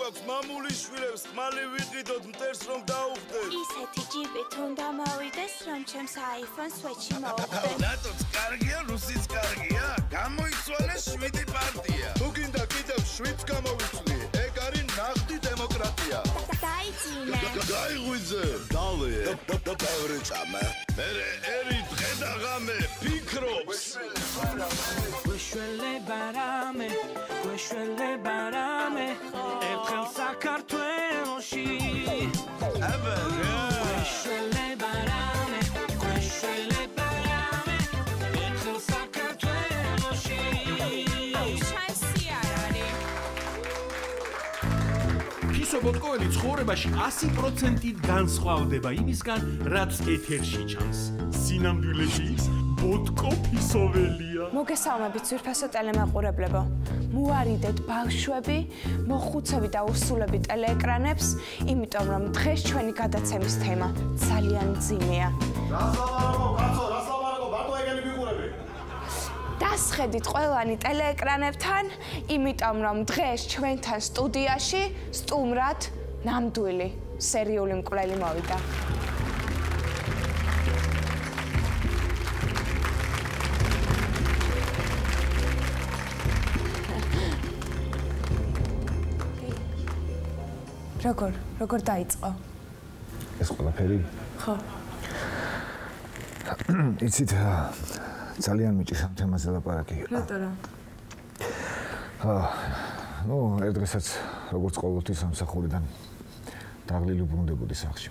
გვაქვს მამულის შვილებს ხმალი ვიყიდოთ მტერს რომ დაუხდეთ. ისეთი ჯიბით უნდა მოვიდეს რომ ჩემს iPhone-ს სვეჩი მოუხდე. ნატოც კარგია, რუსიც კარგია. გამოიცვალეს 7 პარტია. თუ გინდა კიდევ 7 გამოვიცვლი. ეგ არის ნახტი დემოკრატია. დაიძინე. გაიღვიძე. დალე. ბევრი წამე. მერე ერი დღე და ღამე ფიქრობს. გვეშველე ბარამე, გვეშველე ბარამე, ერთხელ საქართველოში. გვეშველე ბარამე, გვეშველე ბარამე, ერთხელ საქართველოში. შანსი არ არის. ფისო ბოტკოელი ცხოვრებაში 100%-ით განსხვავდება იმისგან, რაც ეთერში ჩანს. სინამდვილეში ბოტკო ფისოველია. მოგესალმებით ძვირფასო ტელემაყურებლებო. მოარიდეთ ბავშვები, მოხუცები და უსულები ტელეეკრანებს, იმიტომ რომ დღეს ჩვენი გადაცემის თემა ძალიან მძიმეა. დასხედით ყველანი ტელეეკრანებთან, იმიტომ რომ დღეს ჩვენთან სტუდიაში სტუმრად ნამდვილი სერიული მკვლელი მოვიდა. როგორ დაიწყო? ეს ყველაფერი? ხო. იცით, ძალიან მიჭირს ამ თემაზე ლაპარაკი. რატო რა? ერთ დღესაც როგორც ყოველთვის სამსახურიდან დაღლილი უბრუნდებოდი სახლში.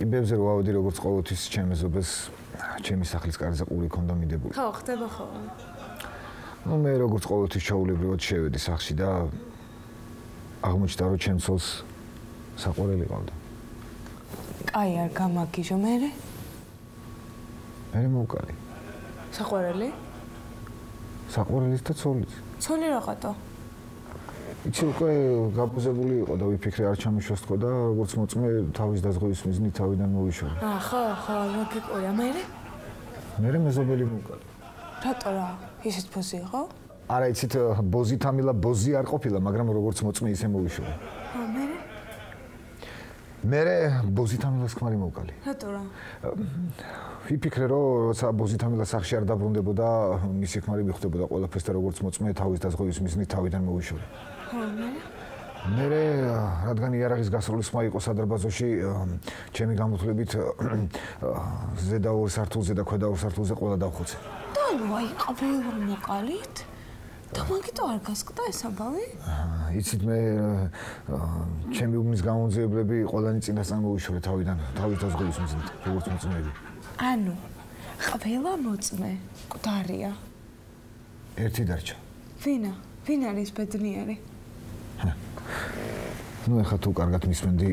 კიბებზე რო ავედი როგორც ყოველთვის ჩემ მეზობელს, ჩემი სახლის კარზე ყური ქონდა მიდებული. ხო, ხდება ხო. მე როგორც ყოველთვის ჩაულებრივად შევედი სახლში და აღმოჩნდა რომ ჩემს ცოლს საყვარელი ყავდა. კაი არ გამაგიჟო მერე? მერე მოვკალი. საყვარელი? საყვარელის და ცოლის. ცოლი რაღაცა. იცი უკვე გაბუზებული იყო და ვიფიქრე არ ჩამიშვას თქო და როგორც მოწმე თავის დაზღვევის მიზნით თავიდან მოვიშორე. ხო, ლოგიკურია. მერე? მერე მეზობელი მოვკალი. რატო რა? ისეთ ბოზი იყო? არა, იცით, ბოზითამილა ბოზი არ ყოფილა, მაგრამ როგორც მოწმე ისე მოვიშორე. მერე? მერე ბოზითამილას ქმარი მოვკალი. რატო რა? ვიფიქრე რომ როცა ბოზითამილა სახში არ დაბრუნდებოდა, მისი ქმარი მიხვდებოდა ყველაფერს და როგორც მოწმე თავის დაზღვევის მიზნით თავიდან მოვიშორე. მერე რადგან იარაღის გასროლის ხმა იყო სადარბაზოში, ჩემი გამოთვლებით ზედა ორ სართულზე და ქვედა ორ სართულზე ყველა დავხოცე. და აი ყოველ მოკალით? და მაგიტო არ გასკდა ეს აბავი? იცით მე ჩემი უბნის გამონძიებლები ყველანი წინასწარ მოვიშორე თავიდან თავის დაზღვევის მიზნით, როგორც მოწმეები. ანუ ყველა მოწმე მკვდარია. ერთი დარჩა. ვინ არის ბედნიერი? ეხლა თუ კარგად მისმენდი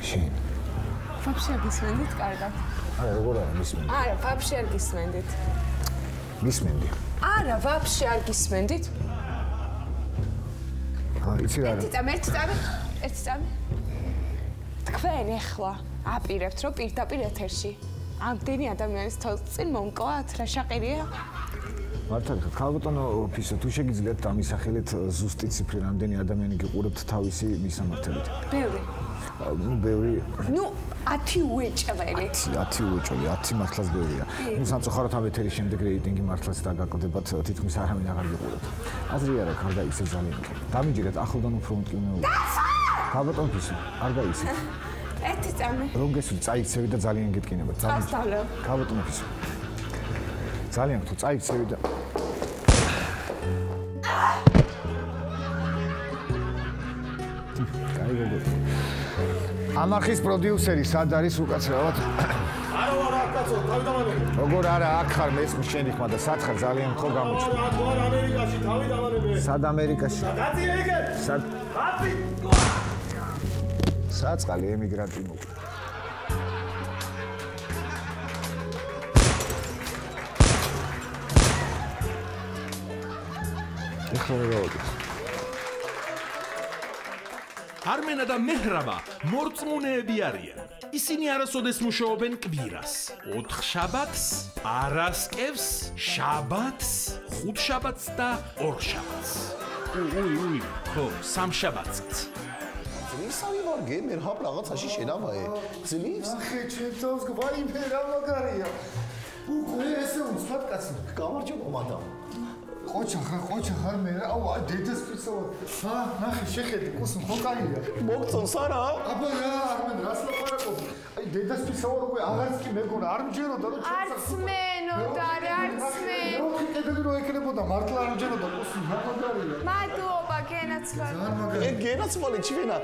შენ. ვაფშე არ გისმენდით კარგად? არა, როგორ არა მისმენდი? არა, ვაფშე არ გისმენდით. მისმენდი. არა, ვაფშე არ გისმენდით. იცი რა? ერთი წამი. თქვენ ეხლა აპირებთ, რომ პირდაპირ ეთერში ამდენი ადამიანის თვალს წინ მომკლათ, რა შაყირია? მართალია, ქალბატონო ოფისო, თუ შეგიძლიათ დამისახელეთ ზუსტი ციფრი, რამდენი ადამიანი გიყურებთ თავისი მისამართებით? ბევრი. 10 უეჭველი. 10 უეჭველი, 10 მართლაც ბევრია. სამწუხაროდ ამ ეთერის შემდეგ რეიტინგი მართლაც დაგაკლდებათ, თითქმის არავინ აღარ გიყურებთ. აზრი არა, ხარ გაიქცეთ ძალიან. დამიჯერეთ ახლდან უფრო მტკივნეულობა. ქალბატონო ოფისო, არ გაიქცეთ. ერთი წამი. რომ გესული, წაიქცევი და ძალიან გეტკინება. წავსწავლე. ქალბატონო ოფისო. ძალიან თუ წაიქცევი და კაი გოგო. ამახის პროდიუსერი სად არის უკაცრავად? არა, კაცო, თავი დამანები. როგორ არა, აქ ხარ მესმის შენი ხმა და სად ხარ ძალიან ხო გამოჩნდა. არა, ამერიკაში თავი დამანები. სად ამერიკაში? კაცი ეგე. სად? კაცი. საწყალი ემიგრანტი მოყვა. არმენა და მეჰრაბა მორწმუნეები არიან. ისინი არასოდეს მუშაობენ კვირას, 4 შაბათს, პარასკევს, შაბათს, 5 შაბათს და 2 შაბათს. უი, ხო, სამშაბათსაც. ისარი ვარგე, მე რა რაღაცაში შენავაე. ძლივს? ახე, ჩემს გვაიმე რა მაგარია. უკვე ესე უცბად კაცი. გამარჯობა, მადამ. ყოჩა ხარ მე რა. აუ, დედას ფიცავად. ნახე, შეხედი, კუსმ ხო კაია. მოგწონს არა? აბა რა, არმენ რას ლაპარაკობ? აი, დედას ფიცავად უკვე აღარც კი მეგონა, არ მჯეროდა რომ არც მენოდა, არც მე. რო კიდევ რო ეკნებოდა, მართლა არ მჯეროდა, კუსმ რა მაგარია. მადლობა, გენაცვალე. ძალიან მაგარია. გენაცვალე ჩვენა.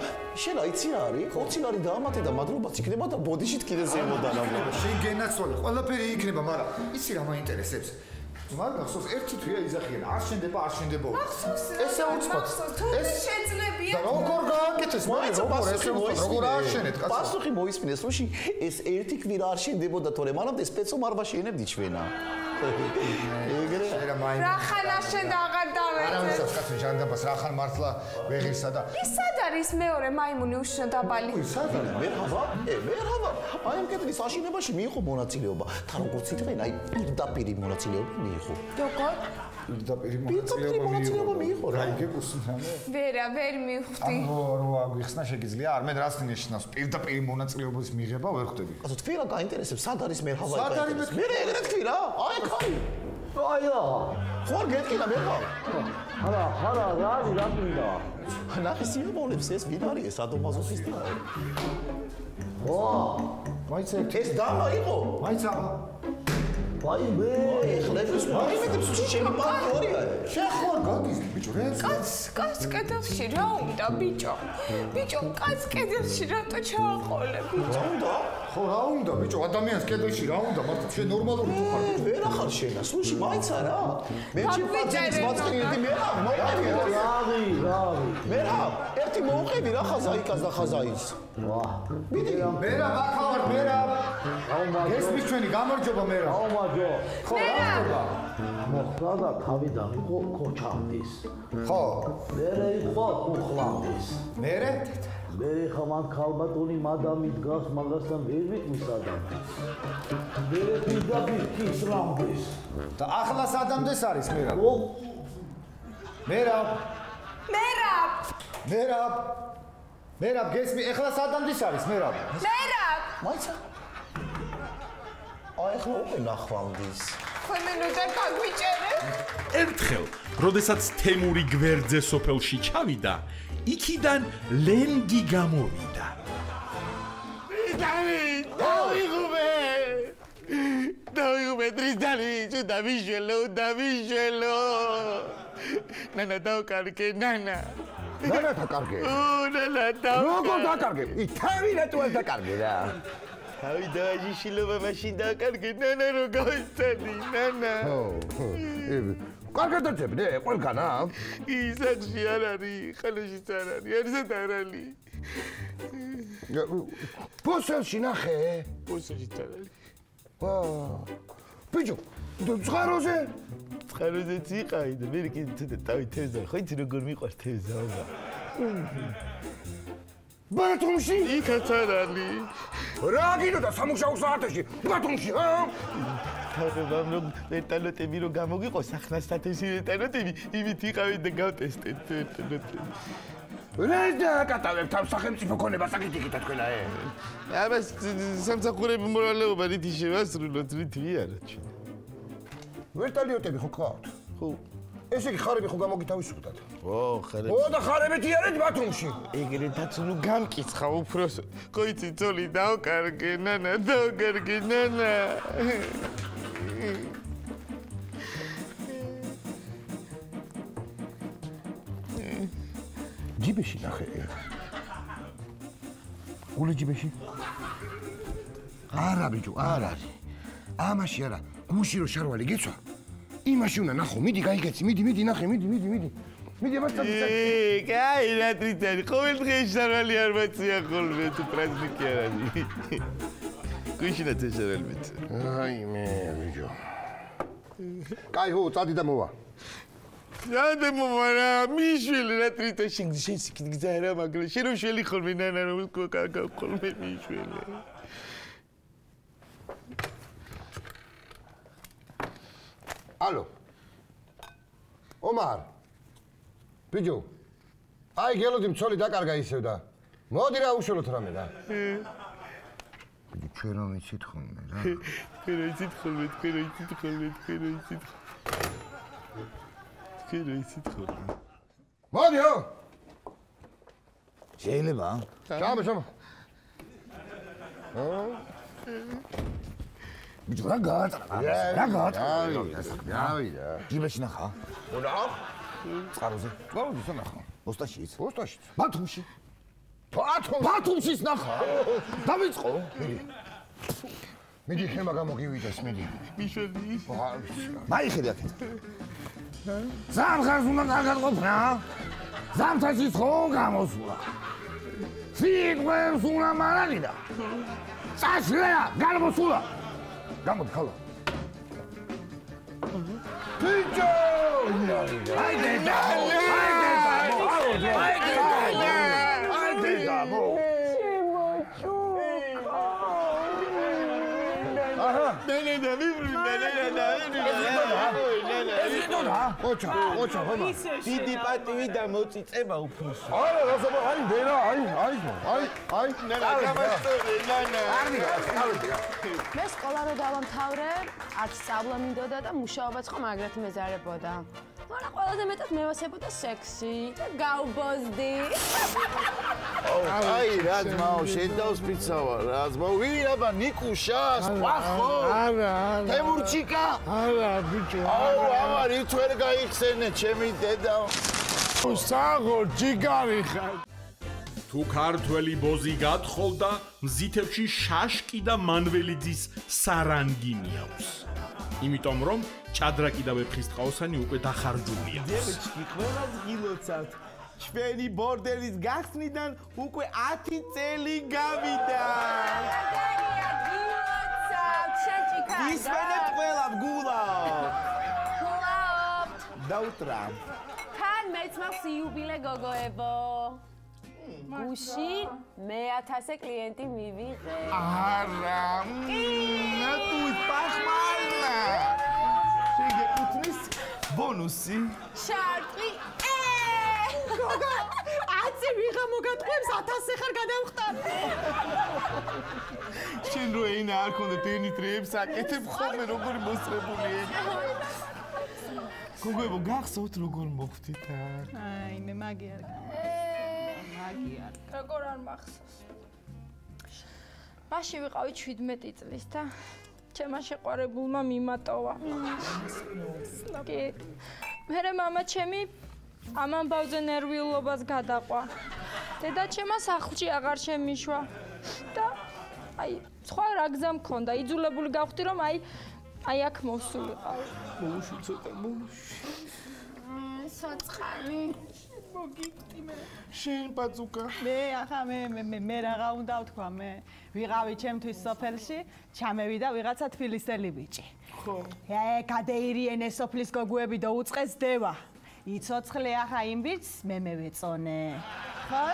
შენ რა იცი რა არის? 20 ლარი დაამატე და მადლობაც იქნება და ბოდიშით კიდე ზემოდან ამბობ. შენ გენაცვალე, ყველაფერი იქნება, მაგრამ იცი რა მაინტერესებს? მაგრამ ხსოვს ერთი თვია იზახიან, არ შენდება. ესე უცბად. ეს შეძლებია. და როგორ გააკეთეს? როგორ ააშენეთ კაცო? პასუხი მოისმინეს, როში ეს ერთი კვირა არ შენდებოდა თორე, მანამდე სპეცომ არ ვაშენებდი ჩვენა. ეგრე რა მაინც. რახან აშენ და აღარ დავეძებ. არა ვისაც კაცო ჟანდაბას რახან მართლა ვეღირსა და ის სად არის მეორე მაიმუნი უშნო დაბალი? სად არის? მერჰავა, აი ამ კეთრის აშენებაში მიიღო მონაწილეობა. თან როგორც ითქვენ, აი პირდაპირ მონაწილეობა მიიღო. როგორ? პირდაპირ მონაწილეობა მიიღო. რა იგე კუსმამე? ვერ მივხვდი. რო აგვიხსნა შეგიძლია, არ მე რას ნიშნავს პირდაპირ მონაწილეობის მიღება ვერ ხვდები. კაცო თქვენ რა გაინტერესებს, სად არის მერჰავა? სად არის მე ეგრე თქვი რა? აი ხარი. აი რა. ხო გეტყინა მერჰავა. ხარა რა არის რა გინდა? ნახე სიმბოლებს ეს ვინ არის ეს ადომაზოფისტი? ო მაინც ეს დამა იყო? მაინც აბა ვაი მე ეხლა ეს მაინც შეიძლება პარკორია. შეხო გადის ბიჭო რა კაც კედელში რა უნდა ბიჭო? ბიჭო, კაც კედელში რატო ჩააყოლე ბიჭო? უნდა? ხო რა უნდა ბიჭო ადამიანს კედელში რა უნდა მართლა შენ ნორმალური თუ ხარ ბიჭო? ვერ ახარ შენა, სულში მაინც არა. მე ჩემს მაწყინდი მე რა მოიყევი. მე რა ერთი მოუყევი რა ხაზაიკას და ხაზაის. ვა მიდი მე რა ვაკავარ მე რა ეს მიჩვენი გამარჯობა მე რა აუმაჯო ხო რა ხდება მოხდა და თავიდან იყო ქოჩამდის ხო მე იყო უხლამდის მე ხა მან ქალბატონი მადამი დგას მაგასთან ვერ ვიტყვის ადამს მე პირდაპირ ქისრამდეს და ახლა სადამდეს არის მე რა მე რა გესმი ეხლა სადამდის არის მე რა მაიცა აი ახლა უკვე ნახვამდის ხომენოდა გაგვიჭერე ერთხელ, როდესაც თემური გვერდზე სოფელში ჩავიდა, იქიდან ლენგი გამოვიდა. დავიღუბე ტრიდალი, დავიშველო. ნანა დავკარგე, ნანა დაკარგე ნანა როგორ დაკარგე ითევი რეტუელ დაკარგე რა თავი დააჯიშილობა მაშინ დაკარგე ნანა რო გავიცანი ნანა კარგად დაწებდე ყველგანა ისახში არ არის ხალაშიც არ არის არცად არ არის პოსელში ნახე პოსელში არ არის ბიჭო ცხაროზე წყაროზეც იყავი და მე კიდე თავი თევზა ხო იცი როგორ მიყვარს თევზა აბა ბათუმში იქაც არ არის რა გინდა სამუშაო საათებში ბათუმში თავებამ რომ ვერტალოტები რომ გამოგიყო სახნასთათებში ვერტალოტები იმით იყავი და გავტესტეთ ვერტალოტები რა დააკატავებ თავს სახელმწიფო ქონებას აკითხეთ თქვენა აბა სამსახურები მორალეობა რითი შევასრულოთ რითი არა ჩვენ ვერტალიოტები ხო გყავთ? ხო. ესე იგი ხარები ხო გამოგითავისუფლდათ? ო, ხარები. ო და ხარებეთი არეთ ბათუმში. ეგრეთაც ნუ გამკიცხა უფროს. ხო იცი ძოლი დავკარგე, ნანა, დავკარგე, ნანა. ჯიბეში ნახე. გული ჯიბეში? არა ბიჭო, არ არის. ამაში არა. გუში რო შარვალი გეცვა? იმაში უნდა ნახო, მიდი გაიგეცი, მიდი ნახე, მიდი. მიდი ამასთან. კაი, რა ტრიტარი, ყოველ დღე შარვალი არ მაწია ხოლმე, თუ პრაზნიკი არ არის. გუშინა შარვალი მეც. აი მე ბიჭო. კაი, ხო, წადი და მოვა. რატომ მომარა? მიშველი რა ტრიტა შენ გზა რა, მაგრამ შენ რო შველი ხოლმე ნანა რომ კაკა ხოლმე მიშველი. ალო. ომარ. ბიჭო აი გელოდი მცოლი დაკარგა ისევ და მოდი რა უშველოთ რამე რა ბიჭო ჩვენ რომ იცით ხოლმე რა თქვენ იცით ხოლმე მოდიო შეიძლება ჩამო ბიჭო რა გააწყდა ავიდა ჯიბეში ნახა რა წყაროზე ნახა ოსტაშიც ბათუმშიც ნახა დავიწყო მიდი ხემა გამოგივიდეს მიდი მიშველი მაიხედი აქეთ ზამხას უნდა კარგად ყოფნა ზამთაშიც ხო გამოსულა სიტყვებს უნდა მარაგიდა წაშლეა გამოსულა გამოდი ხალო ბიჭო აიდე ოჩა დიდი პატივი და მოწიწება უფროსო არა რასობა აი ვერა აი ნანა გამასწორე ნანა მე სკოლა რო დავამთავრე არც სწავლა მინდოდა და მუშაობაც ხომ აგრეთ მეზარებოდა მაგრამ ყველაზე მეტად მევასებოდა სექსი და გავბოზდი აი რა ძმაო შედავს პიცავა რა ძმაო ვინ აბა ნიკუშა სპახო არა თემურჩიკა არა ბიჭო აუ ამა რითვერ გაიხსენე ჩემი დედა საღო ჯიგარი ხარ თუ ქართველი ბოზი გათხოვდა მზითებში შაშკი და მანველიძის სარანგი მიაქვს იმიტომ რომ ჭადრაკი და ვეფხისტყაოსანი უკვე დახარჯულია დევიჩკი ყველას გილოცავთ ჩვენი ბორდელის გახსნიდან უკვე 10 წელი გავიდა ისმენებ ყველა გულავთ დაუტრა თან მეც მაქვს იუბილე გოგოებო გუში მე 1000 კლიენტი მივიღე არა ნატუ პახმალა შეგეკუთვნის ბონუსი შარტი გოგო 10 ვიღა მოგატყუებს 1000 ხარ გადავხტარ შენ რო ენა არ ქონდა დენიტრიებს აკეთებ ხოლმე როგორი მოსწრებული გოგოებო გახსოვთ როგორ მოხვდით აი მე მაგი არ როგორ არ მახსოვს მაშინ ვიყავი 17 წლის და ჩემმა შეყვარებულმა მიმატოვა კი მერე მამა ჩემი ამ ამბავზე ნერვიულობას გადაყვა დედა ჩემმა სახლში აღარ შემიშვა და აი სხვა რა გზა მქონდა იძულებული გავხდი რომ აი აქ მოვსულიყავი მოუშვი ცოტა მოუშვი საწყალი მოგიწი მე შენ პაწუკა მე ახლა მე რაღა უნდა ვთქვა მე ვიღავი ჩემთვის სოფელში ჩამევიდა ვიღაცა თბილისელი ბიჭი ხო გადეირიენე სოფლის გოგოები და უწყეს დევა იცოცხლე ახლა იმ ბიჭს მე მევეწონე ხო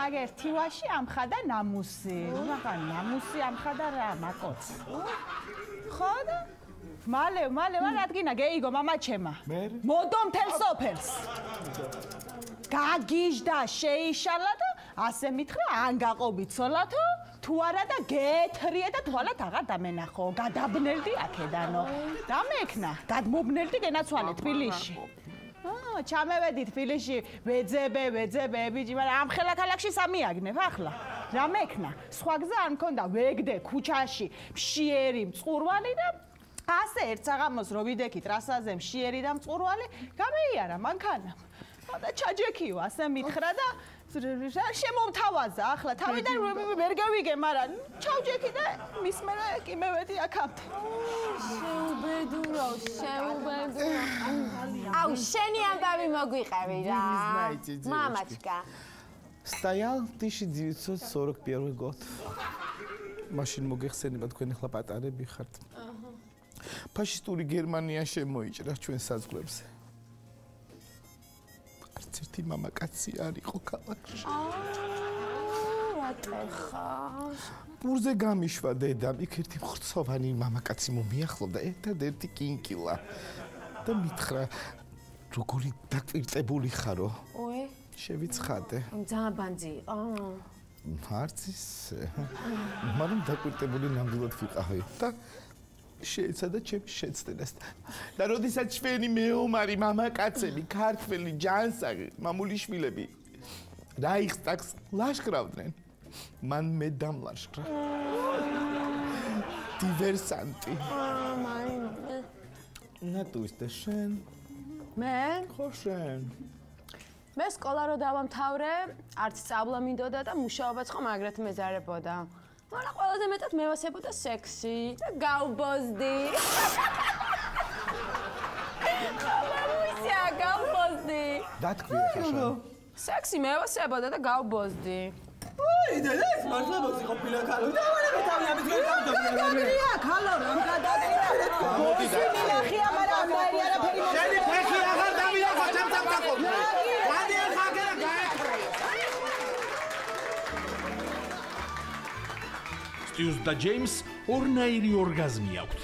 აგერ თივაში ამხადა ნამუსი ახლა ნამუსი ამხადა რა მაკოც ხო და მალე ადგინა გეიგო მამაჩემა მოდო მთელ სოფელს გაგიჟდა შეიშალა და ასე მითხრა ან გაყობი ცოლათო თუ არა და გეთრიე და თვალად აღარ დამენახო გადაბნელდი აქედანო დამექნა გადმობნელდი გენაცვალე თბილისში ჩამევედი თბილისში ვეძებე ბიჭი მაგრამ ამ ხელა ქალაქში სამიაგნებ ახლა რა მექნა სხვა გზა არ მქონდა ვეგდე ქუჩაში მშიერი მწყურვალი და ასე ერთ საღამოს რო ვიდექი ტრასაზე მშიერი და მწყურვალი გამეიარა მანქანამ და ჩაჯექიო ასე მითხრა და შემომთავაზა ახლა თავიდან ვერ გავიგე მაგრამ ჩავჯექი და მის მერე კი მევედი აქამდე შეუბედურო აუ შენი ამბავი მოგვიყევი რა მამაჩკა стоял 1941 год машин მოგეხსენება თქვენ ახლა პატარები ხართ ფაშისტური გერმანია შემოიჭრა ჩვენ საზღვრებზე არც ერთი მამაკაცი არ იყო ქალაქში რატეხა პურზე გამიშვა დედამ იქ ერთი მხცოვანი მამაკაცი მომიახლოვდა ერთადერთი კინკილა და მითხრა როგორი დაკვირტებული ხარო? ოე, შევიცხადე. ძალიან ბანძი იყო. არც ისე. მაგრამ დაკვირტებული ნამდვილად ვიყავი და შეეცადა ჩემს შეცდენასთან. და როდესაც ჩვენი მეომარი მამაკაცები, ქართველი ჯანსაღი, მამულიშვილები რაიხსტაგს ლაშქრავდნენ, მან მე დამლაშქრა. დივერსანტი. ნატუის და შენ? მე? ხო შენ. მე სკოლა რო დავამთავრე, არც სწავლა მინდოდა და მუშაობაც ხომ აგრეთვე მეზარებოდა. მაგრამ ყველაზე მეტად მევასებოდა სექსი და გავბოზდი. მამუსია, გავბოზდი. დათქვია ხაშა. სექსი მევასებოდა და გავბოზდი. ეს მართლაც ყოფილა ქალო. დავარები თავი ამის გერ გავდო. გადაგრია ქალო, რამ გადაგრია? ბოსი მინახია, მაგრამ ამაერი არაფერი მოხდა. შენი ფეხი აღარ დავიახო ჩემთანხო. ვადი ხაგერა გაეკრე. სტიუს და ჯეიმს ორნაირი ორგაზმი აქვთ.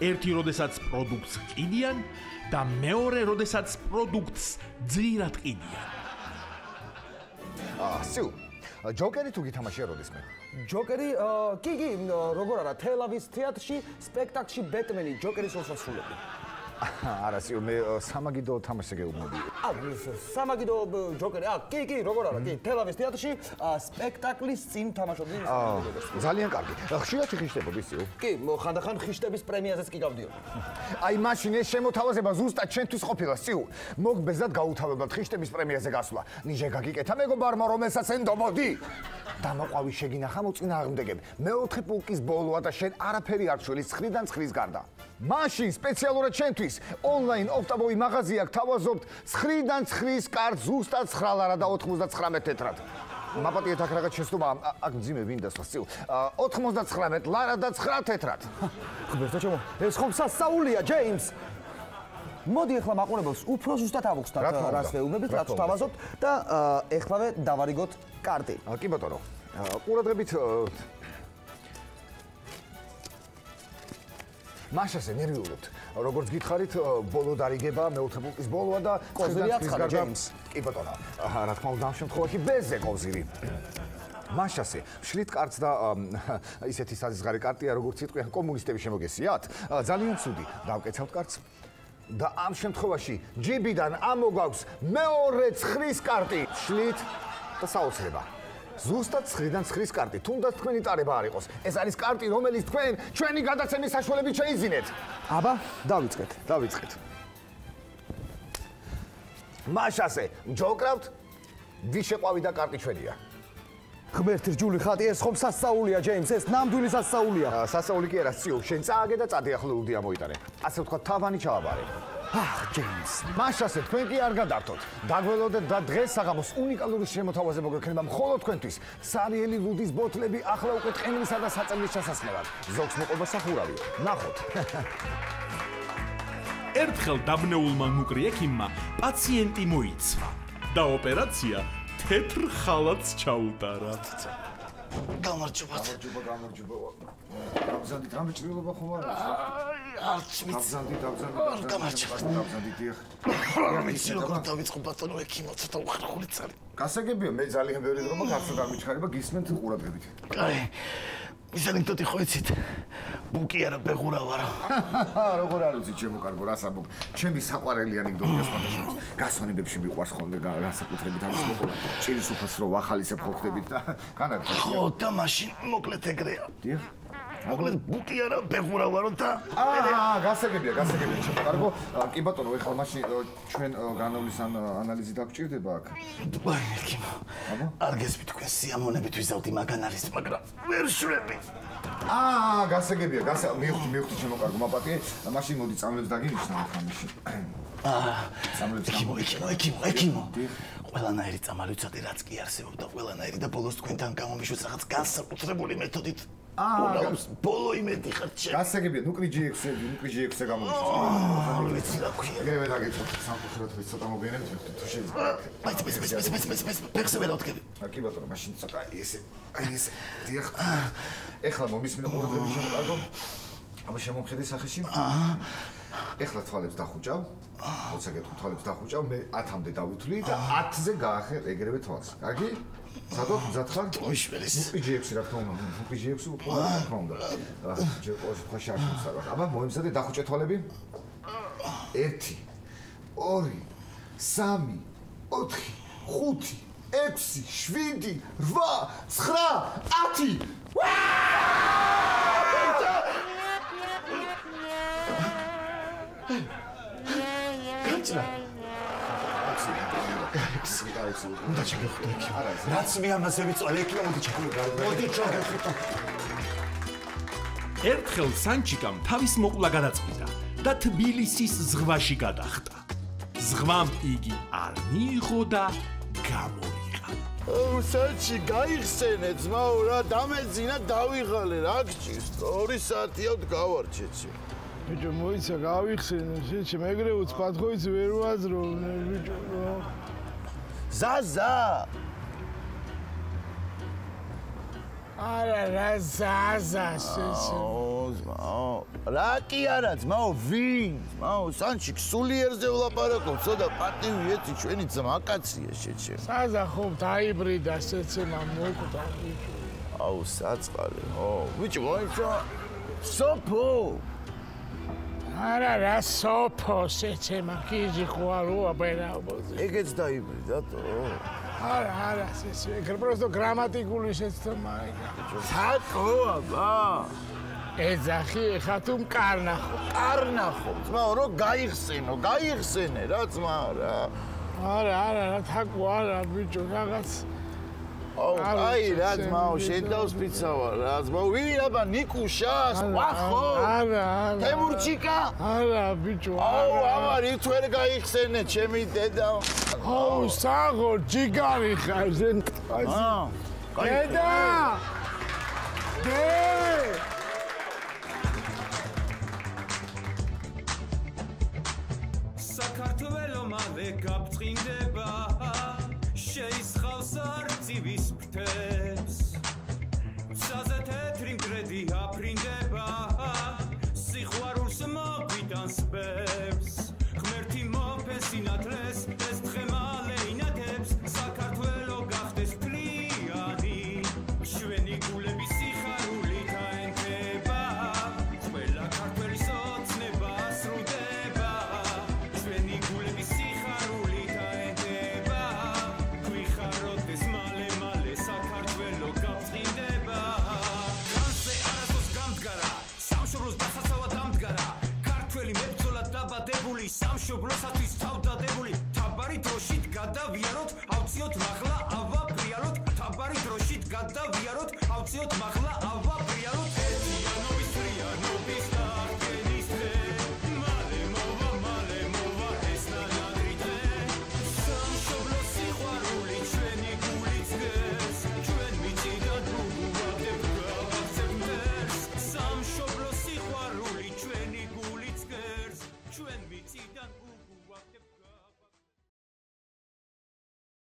ერთი როდესაც პროდუქტს ყიდიან და მეორე როდესაც პროდუქტს ძირად ყიდიან. სიუ ჯოკერი თუ გითამაშია როდესმე? ჯოკერი, კი, როგორ არა, თელავის თეატრში სპექტაკლში ბეტმენი ჯოკერის როლს ასრულებდი. არა, სიუ, მე სამაგიდო თამაშზე გეუბნები. სამაგიდო ჯოკერი, კი, როგორ არა, კი, თელავის თეატრში სპექტაკლის წინ თამაშობდი. ძალიან კარგი. ხშირად ხიშდებოდი, სიუ? კი, ხანდახან ხიშტების პრემიაზეც კი გავდიოდი. აი მაშინ ეს შემოთავაზება ზუსტად ჩვენთვის ყოფილა, სიუ. მოგბეზად გაუთავებლად ხიშტების პრემიაზე გასვლა. ნიჟე გაგიკეთა მეგობარმა, რომელსაც ენდობოდი. დამაყვავი შეგინახა მოწინააღმდეგები. მეოთხე პულკის ბოლოა და შენ არაფერი არ შველის ხრიდან ცხრის გარდა. მაშინ სპეციალურად ჩვენთვის ონლაინ ოფტაბოი მაღაზია აქვს, თავაზობთ 9-დან 9-ის კარტ ზუსტად 9 ლარა და 99 თეთრად. მაპატიეთ აქ რაღაც შეცდომა, აქ მძიმე ვინდასხა, სიუ. 99 ლარა და 9 თეთრად. ხბერთო ჩემო, ეს ხომ სასწაულია, ჯეიმს. მოდი ახლა მაყურებელს უფრო ზუსტად ავუხსნათ რას ვეუბნებით, რაც თავაზობთ და ეხლავე დავარიგოთ კარტი. კი ბატონო. ყურადღებით მაშასე ნერვიულობთ. როგორც გითხარით, ბოლო დარიგება, მეოთხე პუნქტის ბოლოა და კოზირი აცხადა ჯეიმს. კი ბატონო. რა თქმა უნდა, ამ შემთხვევაში ბეზე კოზირი. მაშასე, შლით კარტს და ისეთი საზღარი კარტია, როგორც სიტყვიან კომუნისტები შემოგესიათ. ძალიან ცუდი. დავკეცავთ კარტს. და ამ შემთხვევაში ჯიბიდან ამოგვაქვს მეორე ცხრის კარტი. შლით და საოცრება. ზუსტად 9-დან 9-ის კარტი, თუნდაც თქვენი ტარება არ იყოს. ეს არის კარტი, რომელიც თქვენ ჩვენი გადაცემის საშუალებით შეიძინეთ. აბა, დავიწყეთ. მაშასე, ჯოკრავთ, ვის შეყვავი და კარტი ჩვენია. ღმერთი რჯული ხატი, ეს ხომ სასწაულია, ჯეიმს, ეს ნამდვილი სასწაულია. სასწაული კი არა, სიუ, შენ წააგე და წადი ახლა ლუდი ამოიტანე. ასე ვთქვა, თავანი ჩააბარე. ჯეიმს. მაშასე, თქვენ კი არ გადართოთ. დაგველოდეთ და დღეს საღამოს უნიკალური შემოთავაზება გვექნება მხოლოდ თქვენთვის. სარიელი ლუდის ბოთლები ახლა უკვე ტყემლისა და საწევლის ჩასასვლელად. ზოგს მოყვება სახურავი. ნახოთ. ერთხელ დაბნეულმა ნუკრი ექიმმა პაციენტი მოიცვა და ოპერაცია თეთრ ხალათს ჩაუტარა. გამარჯობა. დავზანდით, რამე ჭრილობა ხომ არ არის? არც ვიცი. დავზანდით. გამარჯობა. დავზანდით, დიახ. ვიცი როგორ დავიწყო ბატონო ექიმო, ცოტა უხერხული წარი. გასაგებია, მე ძალიან ბევრი დრომა გასწრა გამიჩხარება, გისმენთ ყურადღებით. კაი. ის ანეკდოტი ხო იცით? ბუკი არა ბეღურა ვარო. როგორ არ ვიცი ჩემო კარგო, რას ამბობ? ჩემი საყვარელი ანეკდოტია სხვადასხვა. გასვენებებში მიყვარს ხოლმე განსაკუთრებით ამის მოყოლა. ჭირის უფასრო ვახალისებ ხო ხდებით და განაგრძო. ხო და მაშინ მოკლედ ეგრეა. დიახ. მოკლედ ბუკი არა ბეღურა ვარო და გასაგებია ჩემო კარგო. კი ბატონო, ეხლა მაშინ ჩვენ განავლის ანალიზი დაგჭირდება აქ. ექიმო. არ გესმით თქვენ სიამონებით ვიზავდი მაგან არის, მაგრამ ვერ შვები. გასაგებია, მივხვდი ჩემო კარგო, მაპატიე. მაშინ მოდი წამლებს დაგინიშნავ ხამში. ექიმო. ყველანაირი წამალი ვცადე, რაც კი არსებობდა, ყველანაირი და ბოლოს თქვენთან გამომიშვეს რაღაც განსაკუთრებული მეთოდით. ბოლო იმედი ხართ შენ. გასაგებია, ნუკრი G6-ზე გამომიშვეს. ვიცი რა ქვია. ეგრევე დაგეცოთ, სამწუხაროდ ვიცი, ცოტა მოგვიანებით ვიხდით, თუ შეიძლება. ბექს ბექს ვერ ავდგები. კი ბატონო, მაშინ ცოტა ესე. დიახ. ეხლა მომისმინე ყურადღების შემოკარგო. აბა შემომხედე სახეში? ეხლა თვალებს დახუჭავ. მოცაკეთო თვალებს დახუჭავ, მე 10-მდე დავითვლი და 10-ზე გაახერ ეგრევე თვალს. კარგი? სადოთ მზადხარ? ტოიშველის. უპიჯეებში რა თქმა უნდა, უპიჯეებში უკვე რა თქმა უნდა. ჯერ ყოველში თქვა შარშულს არა. აბა მოიმზადე დახუჭე თვალები. 1 2 3 4 5 6 7 8 9 10 კაცრა უნდა შეგხვდე იქ. რაც მე ამაზე ვიწვალე იქ მოდი ჩაგვიგავ. მოდი ჩაგეხვდა. ერთხელ სანჩიკამ თავის მოკვლა გადაწყვიტა და თბილისის ზღვაში გადახტა. ზღვამ იგი არ მიიღო და გამორიყა. სანჩი გაიხსენე ძმაო რა დამეძინა დავიღალე რა გჭირს 2 საათია გავარჩეცი. ბიჭო მოიცა გავიხსენე შეჭი მეგრეუც პათხოიც ვერ ვაზროვნე ბიჭო ზაზა არა რა ზაზა შეჭი რა კი არა ძმაო ვინ ძმაო სანჩი სულიერზე ვლაპარაკობ ცოტა პატივი ეცი ჩვენი ძმაკაცია შეჭი ზაზა ხომ დაიბრიდა შეცემა მოკვდა ბიჭო აუ საწყალე ო ბიჭო მოიცა სოფო არა რა სოფო შეცემა კიჟი ხო აროა ბერაობოზე ეგეც დაიბრიდა თო არა შეცე ეგ პროსტო გრამატიკული შეცემა საკოა ბა ეძახი ეხა თუ კარნახო ძმაო რო გაიხსენე რა ძმა რა არა თაკო არა ბიჭო რაღაც აი რა ძმაო შედავს პიცავა რა ძმაო ვინ აბა ნიკუშა ვახო არა თემურჩიკა არა ბიჭო აუ ამარი თვერ გაიხსენე ჩემი დედა აუ საღო ჯიგარი ხარ ზენ დედა საქართველო მალე გაფრთხილდება შეისხავს არწივის ფრთებს საზე თეთრი მტრედი აფრინდება სიყვარულს მოგვიტანს ბებს ღმერთი მოფეს სინათლეს ეს დღე მალე ინათებს საქართველო გახდეს ფლიანი ჩვენი გულების სიხარულით აენთება ყველა ქართველის ოცნება სრულდება ჩვენი გულების სიხარულით აენთება გვიხაროთ ეს მალე საქართველო გაფრთხილდება განზე არასდროს გამდგარა სამშობლოს დასაცავად დამდგარა ქართველი მებრძოლად დაბადებული სამშობლოსათვის თავდადებული თაბარი დროშით გადავიაროთ ავწიოთ მაღლა ავაფრიალოთ თაბარი დროშით გადავიაროთ ავწიოთ მაღლა